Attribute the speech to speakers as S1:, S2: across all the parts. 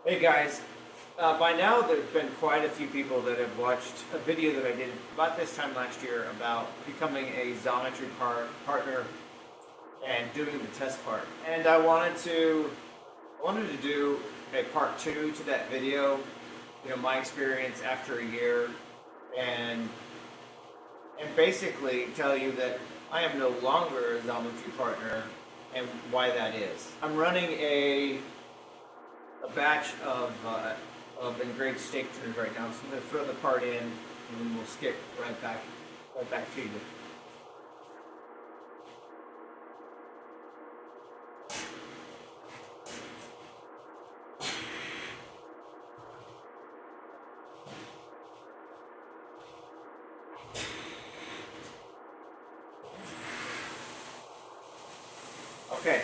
S1: Hey guys, by now there's been quite a few people that have watched a video that I did about this time last year about becoming a Xometry partner and doing the test part. And I wanted to do a part two to that video, my experience after a year, and and basically tell you that I am no longer a Xometry partner and why that is. I'm running a batch of engraved steak trims right now. So I'm going to throw the part in, and then we'll skip right back to you. Okay.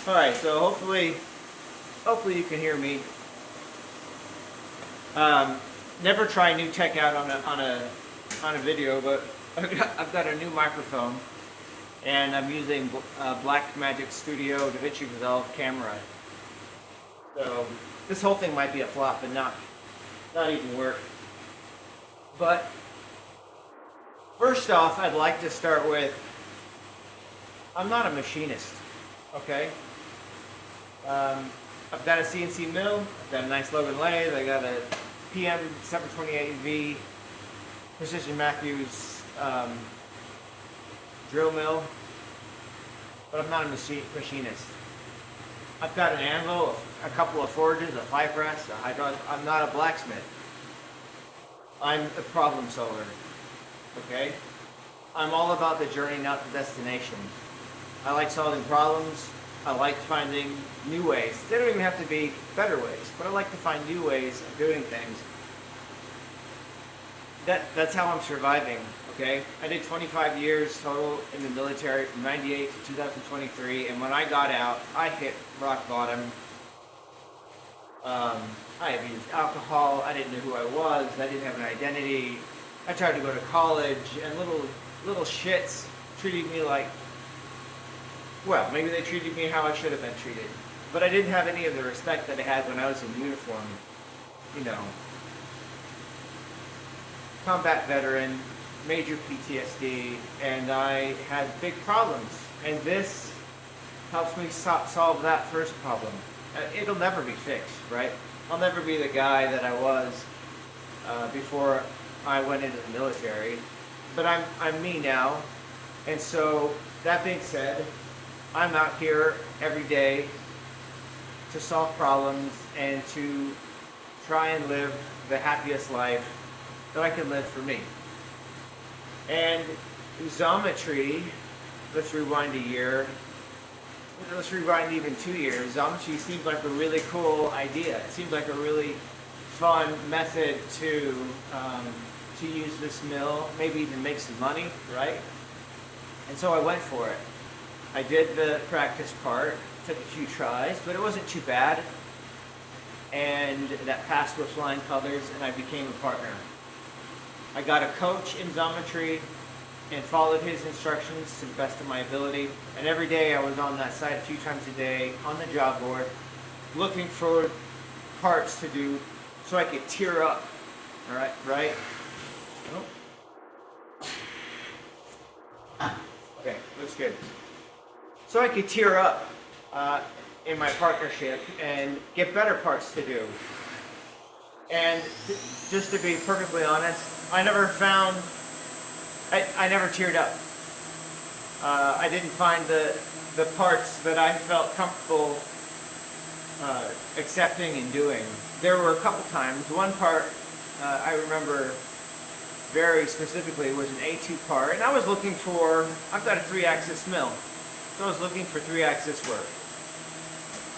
S1: All right. So hopefully you can hear me. Never try new tech out on a video, but I've got a new microphone, and I'm using Blackmagic Studio DaVinci Resolve camera. So this whole thing might be a flop and not even work. But first off, I'd like to start with I'm not a machinist. Okay. I've got a CNC mill. I've got a nice Logan lathe. I got a PM 728V Precision Matthews drill mill, but I'm not a machinist. I've got an anvil, a couple of forges, a fly press, a hydraulic. I'm not a blacksmith. I'm a problem solver. Okay? I'm all about the journey, not the destination. I like solving problems. I like finding new ways. They don't even have to be better ways, but I like to find new ways of doing things. That's how I'm surviving, okay? I did 25 years total in the military from 98 to 2023, and when I got out, I hit rock bottom. I abused alcohol. I didn't know who I was. I didn't have an identity. I tried to go to college, and little shits treated me like, well, maybe they treated me how I should have been treated. But I didn't have any of the respect that I had when I was in uniform. You know, combat veteran, major PTSD, and I had big problems. And this helps me solve that first problem. It'll never be fixed, right? I'll never be the guy that I was before I went into the military. But I'm me now. And so, that being said, I'm out here every day to solve problems and to try and live the happiest life that I can live for me. And Xometry, let's rewind a year, let's rewind even 2 years. Xometry seems like a really cool idea. It seems like a really fun method to use this mill, maybe even make some money, right? And so I went for it. I did the practice part, took a few tries, but it wasn't too bad. And that passed with flying colors, and I became a partner. I got a coach in Xometry and followed his instructions to the best of my ability. And every day I was on that site a few times a day on the job board, looking for parts to do so I could tear up. All right, right? Oh. Okay, looks good. So I could tear up in my partnership and get better parts to do. And just to be perfectly honest, I never teared up. I didn't find the parts that I felt comfortable accepting and doing. There were a couple times. One part I remember very specifically was an A2 part, and I was looking for, I've got a 3-axis mill. So I was looking for 3-axis work.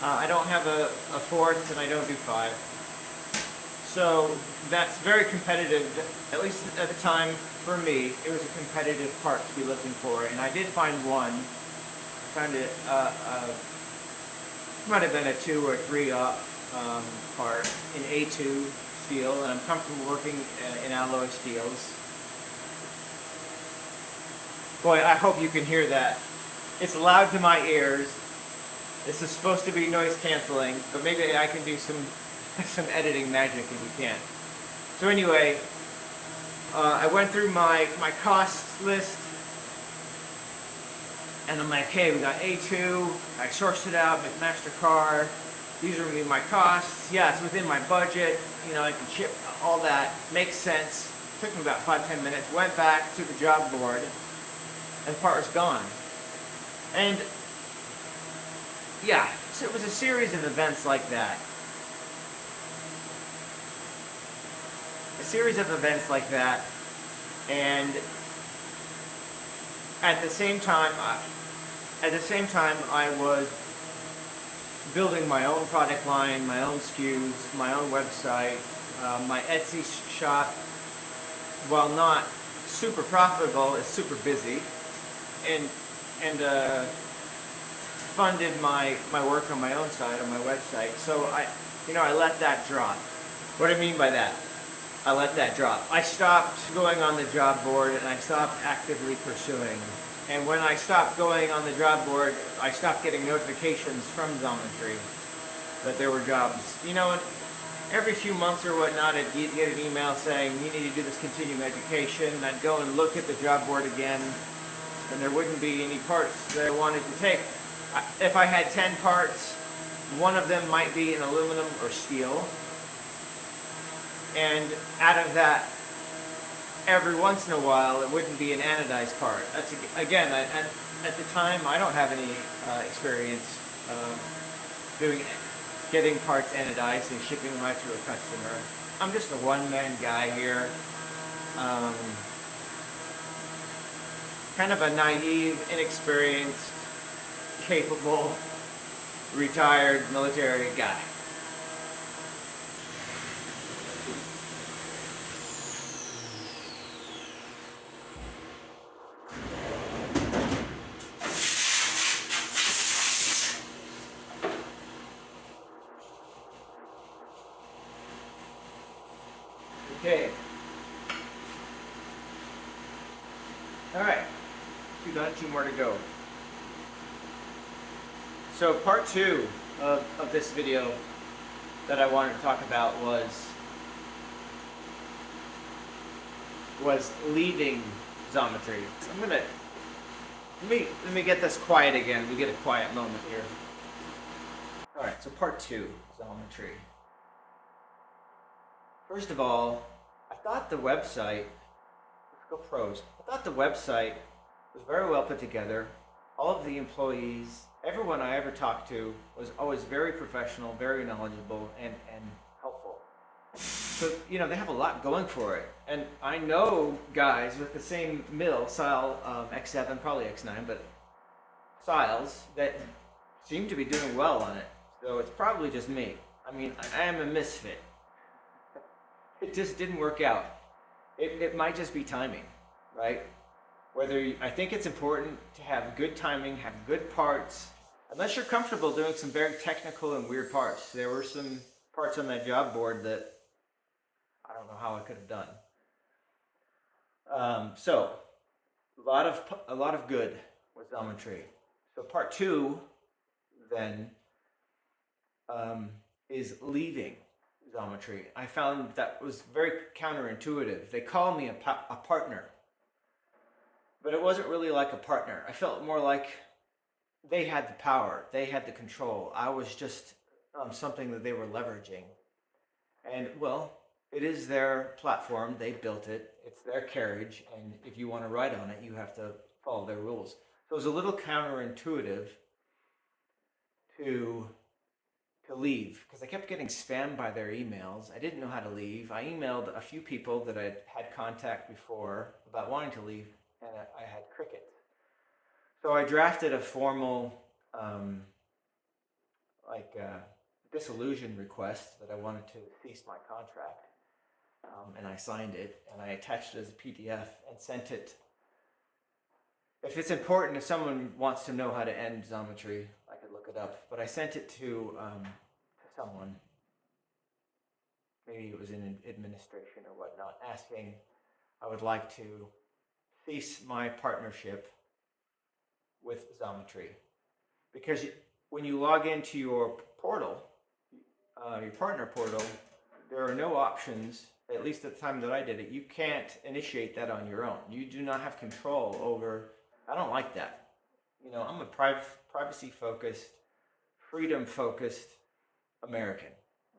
S1: I don't have a fourth, and I don't do 5. So that's very competitive, at least at the time for me. It was a competitive part to be looking for, and I did find one. I found it, might have been a 2 or 3 part in A2 steel, and I'm comfortable working in alloy steels. Boy, I hope you can hear that. It's loud to my ears, This is supposed to be noise canceling, but maybe I can do some some editing magic if you can't. So anyway, I went through my costs list, and I'm like, okay, we got A2. I sourced it out, MasterCard. These are gonna be my costs. Yeah, it's within my budget. You know, I can ship all that. Makes sense. Took me about 5-10 minutes. Went back to the job board, and the part was gone. And yeah, so it was a series of events like that. A series of events like that, and at the same time, I was building my own product line, my own SKUs, my own website, my Etsy shop. While not super profitable, it's super busy, and funded my work on my own side, on my website. So I let that drop. What do I mean by that? I let that drop. I stopped going on the job board, and I stopped actively pursuing. And when I stopped going on the job board, I stopped getting notifications from Xometry that there were jobs. You know, every few months or whatnot, I'd get an email saying, you need to do this continuing education. And I'd go and look at the job board again, and there wouldn't be any parts that I wanted to take. If I had 10 parts, one of them might be in aluminum or steel. And out of that, every once in a while, it wouldn't be an anodized part. That's again, at the time, I don't have any experience getting parts anodized and shipping them right to a customer. I'm just a one-man guy here, kind of a naive, inexperienced, capable, retired military guy. Okay. All right. We got 2 more to go. So part 2 of this video that I wanted to talk about was leaving Xometry. So I'm gonna let me get this quiet again. We get a quiet moment here. All right. So part 2, Xometry. First of all, I thought the website, let's go pros. I thought the website was very well put together. All of the employees, everyone I ever talked to was always very professional, very knowledgeable, and helpful. So, they have a lot going for it. And I know guys with the same mill, style X7, probably X9, but styles that seem to be doing well on it. So it's probably just me. I mean, I am a misfit. It just didn't work out. It might just be timing, right? I think it's important to have good timing, have good parts, unless you're comfortable doing some very technical and weird parts. There were some parts on that job board that I don't know how I could have done. So a lot of good with Xometry. So part 2 then is leaving Xometry. I found that was very counterintuitive. They call me a partner, but it wasn't really like a partner. I felt more like they had the power, they had the control. I was just something that they were leveraging. And well, it is their platform. They built it. It's their carriage, and if you want to ride on it, you have to follow their rules. So it was a little counterintuitive to leave, because I kept getting spammed by their emails. I didn't know how to leave. I emailed a few people that I'd had contact before about wanting to leave, and I had crickets. So I drafted a formal disillusion request that I wanted to cease my contract, and I signed it, and I attached it as a PDF and sent it. If it's important, if someone wants to know how to end Xometry, I could look it up. But I sent it to someone, maybe it was in administration or whatnot, asking I would like to cease my partnership with Xometry. Because when you log into your portal, your partner portal, there are no options, at least at the time that I did it. You can't initiate that on your own. You do not have control over, I don't like that. You know, I'm a privacy focused, freedom focused American.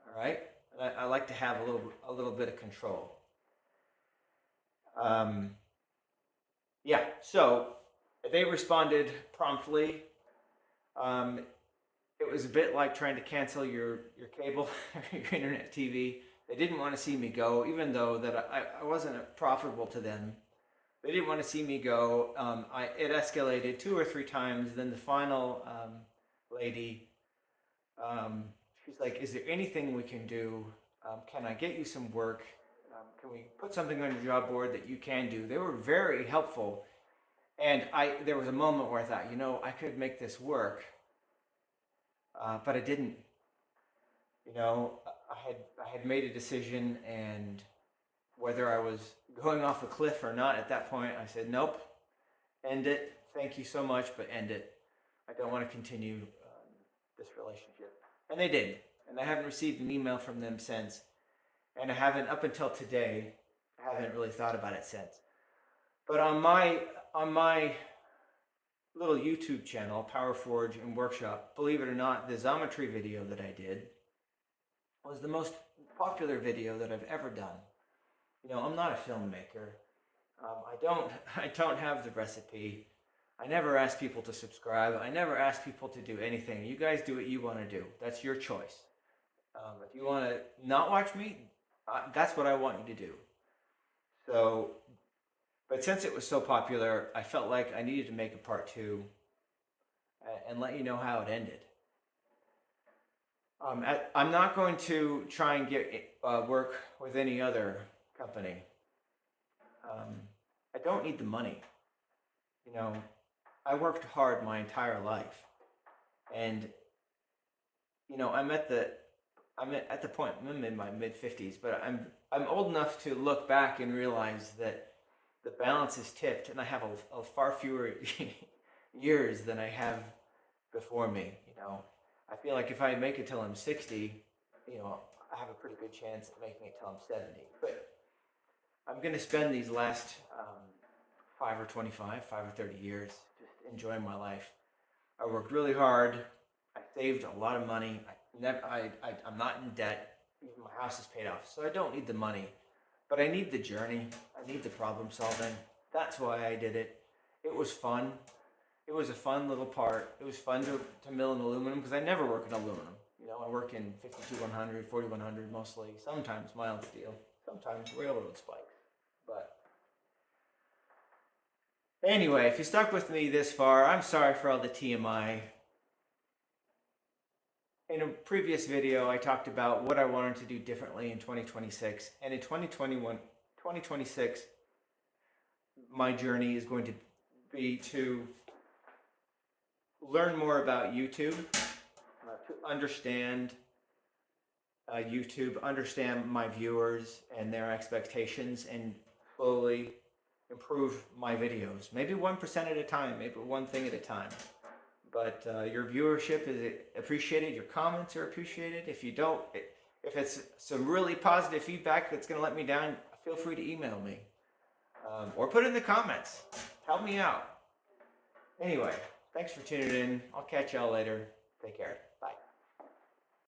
S1: All right? And I like to have a little bit of control. Yeah, so they responded promptly. It was a bit like trying to cancel your cable, your internet TV. They didn't want to see me go, even though that I wasn't profitable to them. They didn't want to see me go. It escalated 2 or 3 times. Then the final lady, she's like, "Is there anything we can do? Can I get you some work? Can we put something on your job board that you can do?" They were very helpful. And there was a moment where I thought, you know, I could make this work, but I didn't. You know, I had made a decision, and whether I was going off a cliff or not at that point, I said, nope, end it. Thank you so much, but end it. I don't want to continue this relationship. And they did. And I haven't received an email from them since. And I haven't, up until today, I haven't really thought about it since. But on my little YouTube channel, Power Forge and Workshop, believe it or not, the Xometry video that I did was the most popular video that I've ever done. You know, I'm not a filmmaker. I don't have the recipe. I never ask people to subscribe. I never ask people to do anything. You guys do what you want to do. That's your choice. If you want to not watch me, that's what I want you to do. So, but since it was so popular, I felt like I needed to make a part 2 and let you know how it ended. I'm not going to try and get work with any other company. I don't need the money. You know, I worked hard my entire life, and you know, I'm at the point. I'm in my mid-50s, but I'm old enough to look back and realize that the balance is tipped, and I have a far fewer years than I have before me. You know, I feel like if I make it till I'm 60, you know, I have a pretty good chance of making it till I'm 70. But I'm going to spend these last 5 or 30 years just enjoying my life. I worked really hard. I saved a lot of money. I'm not in debt. Even my house is paid off, so I don't need the money. But I need the journey. I need the problem solving. That's why I did it. It was fun. It was a fun little part. It was fun to mill in aluminum, because I never work in aluminum. You know, I work in 52100, 4100 mostly. Sometimes mild steel. Sometimes railroad spikes. But anyway, if you stuck with me this far, I'm sorry for all the TMI. In a previous video, I talked about what I wanted to do differently in 2026. And in 2026, my journey is going to be to learn more about YouTube, to understand YouTube, understand my viewers and their expectations, and slowly improve my videos. Maybe 1% at a time, maybe one thing at a time. But your viewership is appreciated. Your comments are appreciated. If you don't, if it's some really positive feedback that's going to let me down, feel free to email me or put it in the comments. Help me out. Anyway, thanks for tuning in. I'll catch y'all later. Take care.